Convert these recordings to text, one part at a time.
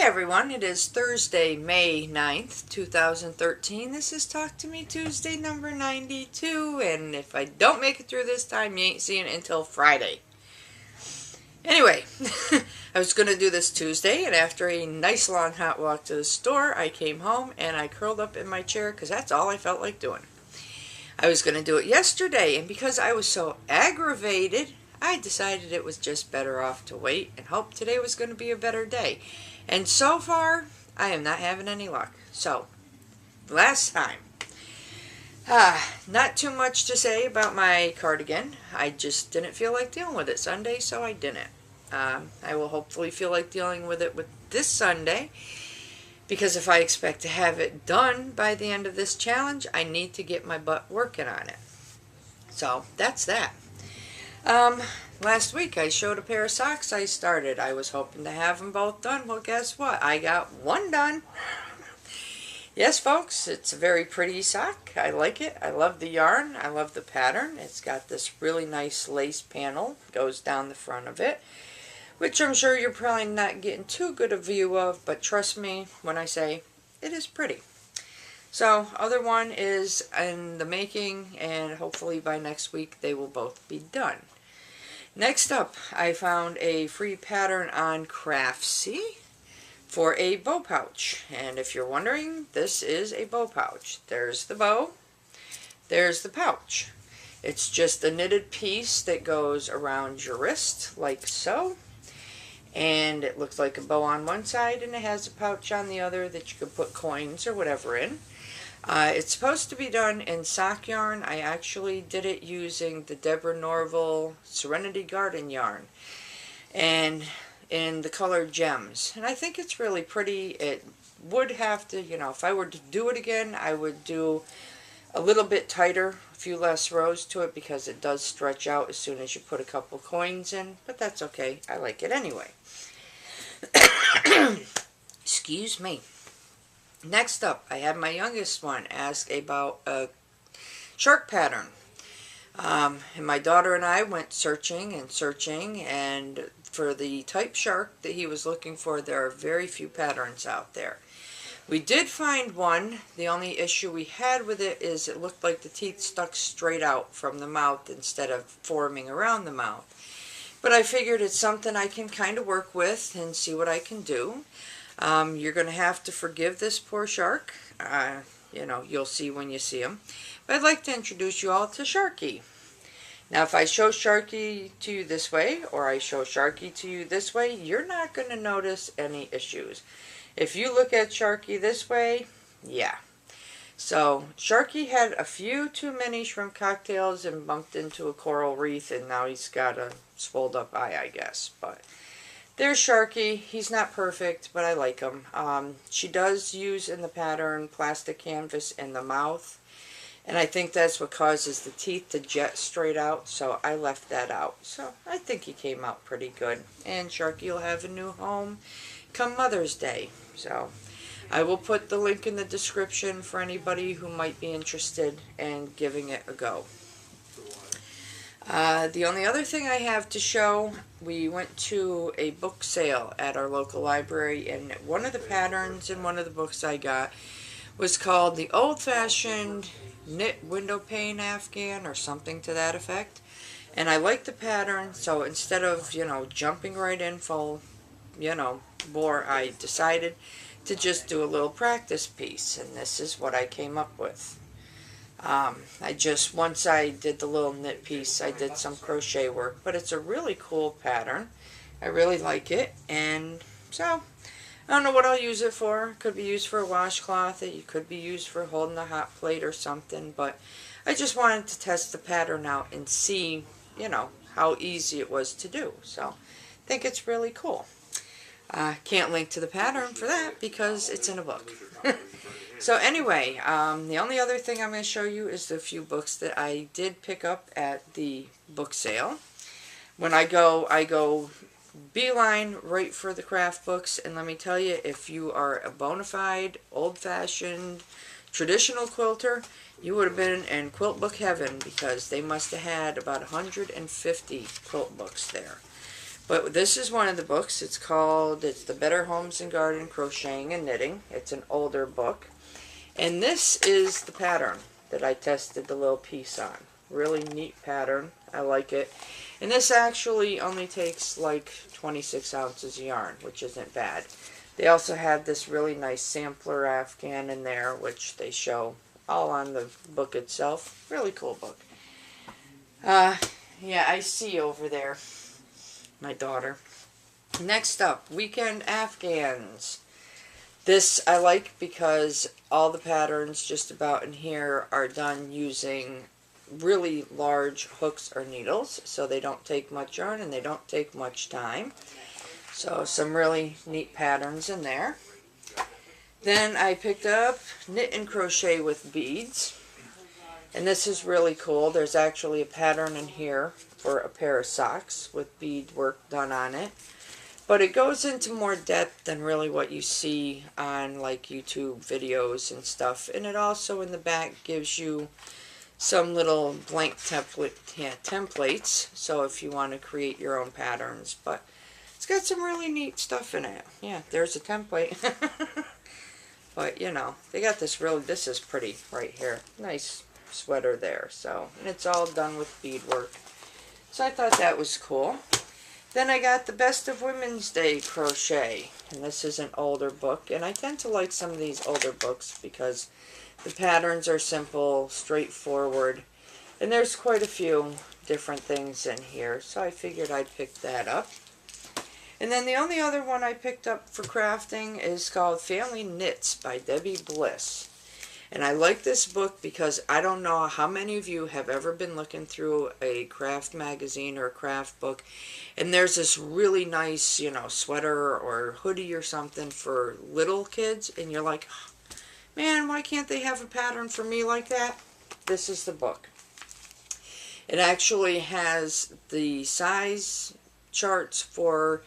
everyone, it is Thursday, May 9th, 2013. This is Talk to Me Tuesday number 92, and if I don't make it through this time, you ain't seeing it until Friday. Anyway, I was going to do this Tuesday, and after a nice long hot walk to the store, I came home and I curled up in my chair because that's all I felt like doing. I was going to do it yesterday, and because I was so aggravated, I decided it was just better off to wait and hope today was going to be a better day. And so far, I am not having any luck. So, last time. Not too much to say about my cardigan. I just didn't feel like dealing with it Sunday, so I didn't. I will hopefully feel like dealing with it with this Sunday, because if I expect to have it done by the end of this challenge, I need to get my butt working on it. So, that's that. Last week I showed a pair of socks I started. I was hoping to have them both done. Well, guess what? I got one done. Yes, folks, it's a very pretty sock. I like it. I love the yarn. I love the pattern. It's got this really nice lace panel. Goes down the front of it, which I'm sure you're probably not getting too good a view of, but trust me when I say it is pretty. So, other one is in the making, and hopefully by next week they will both be done. Next up, I found a free pattern on Craftsy for a bow pouch. And if you're wondering, this is a bow pouch. There's the bow, there's the pouch. It's just a knitted piece that goes around your wrist, like so. And it looks like a bow on one side, and it has a pouch on the other that you could put coins or whatever in. It's supposed to be done in sock yarn. I actually did it using the Deborah Norville Serenity Garden yarn, and in the color Gems. And I think it's really pretty. It would have to, if I were to do it again, I would do a little bit tighter, a few less rows to it, because it does stretch out as soon as you put a couple coins in. But that's okay. I like it anyway. Excuse me. Next up, I had my youngest one ask about a shark pattern. And my daughter and I went searching, and for the type shark that he was looking for, there are very few patterns out there. We did find one. The only issue we had with it is it looked like the teeth stuck straight out from the mouth instead of forming around the mouth. But I figured it's something I can kind of work with and see what I can do. You're going to have to forgive this poor shark. You'll see when you see him. But I'd like to introduce you all to Sharky. Now, if I show Sharky to you this way, or I show Sharky to you this way, you're not going to notice any issues. If you look at Sharky this way, yeah. So, Sharky had a few too many shrimp cocktails and bumped into a coral reef, and now he's got a swelled up eye, I guess. But there's Sharky. He's not perfect, but I like him. She does use in the pattern plastic canvas in the mouth, and I think that's what causes the teeth to jet straight out, so I left that out. So I think he came out pretty good, and Sharky will have a new home come Mother's Day. So I will put the link in the description for anybody who might be interested in giving it a go. The only other thing I have to show, we went to a book sale at our local library, and one of the patterns in one of the books I got was called the Old-Fashioned Knit Window Pane Afghan, or something to that effect. And I like the pattern, so instead of, jumping right in full, bore, I decided to just do a little practice piece, and this is what I came up with. Once I did the little knit piece, I did some crochet work, but it's a really cool pattern. I really like it, and so, I don't know what I'll use it for. It could be used for a washcloth, it could be used for holding a hot plate or something, but I just wanted to test the pattern out and see, how easy it was to do. So, I think it's really cool. Can't link to the pattern for that because it's in a book. So anyway, the only other thing I'm going to show you is the few books that I did pick up at the book sale. When I go beeline right for the craft books, and let me tell you, if you are a bona fide, old-fashioned, traditional quilter, you would have been in quilt book heaven, because they must have had about 150 quilt books there. But this is one of the books. It's The Better Homes and Garden Crocheting and Knitting. It's an older book. And this is the pattern that I tested the little piece on. Really neat pattern. I like it. And this actually only takes like 26 ounces of yarn, which isn't bad. They also have this really nice sampler afghan in there, which they show all on the book itself. Really cool book. Yeah, I see over there my daughter. Next up, Weekend Afghans. This I like because all the patterns just about in here are done using really large hooks or needles, so they don't take much yarn and they don't take much time. So some really neat patterns in there. Then I picked up Knit and Crochet with Beads. And this is really cool. There's actually a pattern in here for a pair of socks with bead work done on it. But it goes into more depth than really what you see on like YouTube videos and stuff. And it also in the back gives you some little blank templates. So if you want to create your own patterns. But it's got some really neat stuff in it. Yeah, there's a template. But you know, they got this is pretty right here. Nice sweater there. So, and it's all done with beadwork. So I thought that was cool. Then I got the Best of Women's Day Crochet, and this is an older book, and I tend to like some of these older books because the patterns are simple, straightforward, and there's quite a few different things in here, so I figured I'd pick that up. And then the only other one I picked up for crafting is called Family Knits by Debbie Bliss. And I like this book because I don't know how many of you have ever been looking through a craft magazine or a craft book, and there's this really nice, you know, sweater or hoodie or something for little kids, and you're like, man, why can't they have a pattern for me like that? This is the book. It actually has the size charts for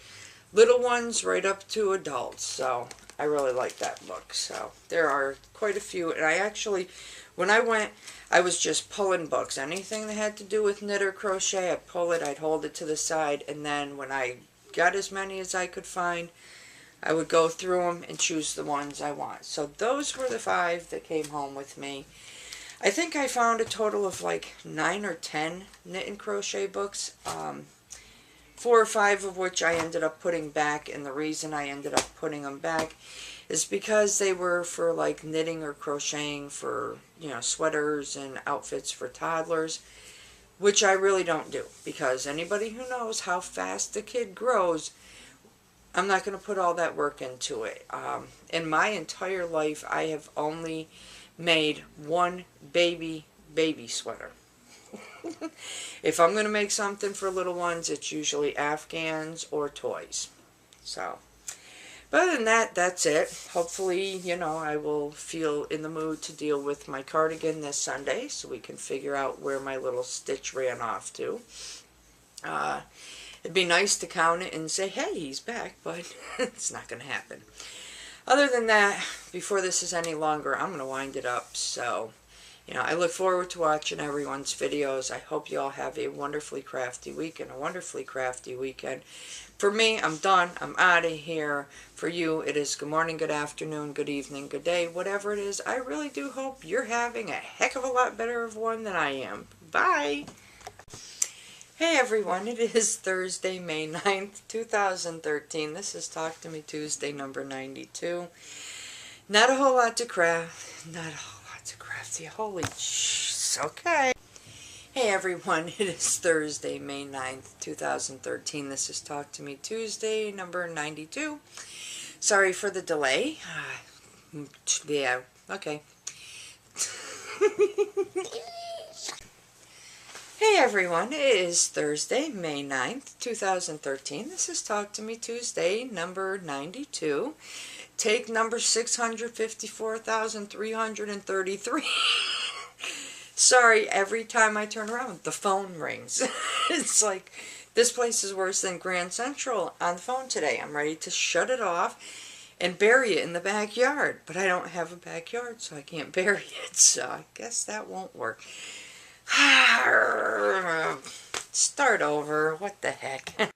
little ones right up to adults, so I really like that book. So there are quite a few, and I actually, when I went, I was just pulling books. Anything that had to do with knit or crochet, I'd pull it, I'd hold it to the side, and then when I got as many as I could find, I would go through them and choose the ones I want. So those were the 5 that came home with me. I think I found a total of like 9 or 10 knit and crochet books. 4 or 5 of which I ended up putting back, and the reason I ended up putting them back is because they were for like knitting or crocheting for, you know, sweaters and outfits for toddlers, which I really don't do, because anybody who knows how fast a kid grows, I'm not going to put all that work into it. In my entire life, I have only made one baby sweater. If I'm going to make something for little ones, it's usually Afghans or toys. So, but other than that, that's it. Hopefully, you know, I will feel in the mood to deal with my cardigan this Sunday, so we can figure out where my little stitch ran off to. It'd be nice to count it and say, hey, he's back, but it's not going to happen. Other than that, before this is any longer, I'm going to wind it up. So, you know, I look forward to watching everyone's videos. I hope you all have a wonderfully crafty week and a wonderfully crafty weekend. For me, I'm done. I'm out of here. For you, it is good morning, good afternoon, good evening, good day, whatever it is. I really do hope you're having a heck of a lot better of one than I am. Bye! Hey everyone, it is Thursday, May 9th, 2013. This is Talk to Me Tuesday number 92. Not a whole lot to craft. Not a whole lot to crafty. Holy jeez. Okay. Hey everyone, it is Thursday, May 9th, 2013. This is Talk to Me Tuesday number 92. Sorry for the delay. Yeah, okay. Hey everyone, it is Thursday, May 9th, 2013. This is Talk to Me Tuesday, number 92. Take number 654,333. Sorry, every time I turn around, the phone rings. It's like, this place is worse than Grand Central on the phone today. I'm ready to shut it off and bury it in the backyard. But I don't have a backyard, so I can't bury it. So I guess that won't work. Start over. What the heck?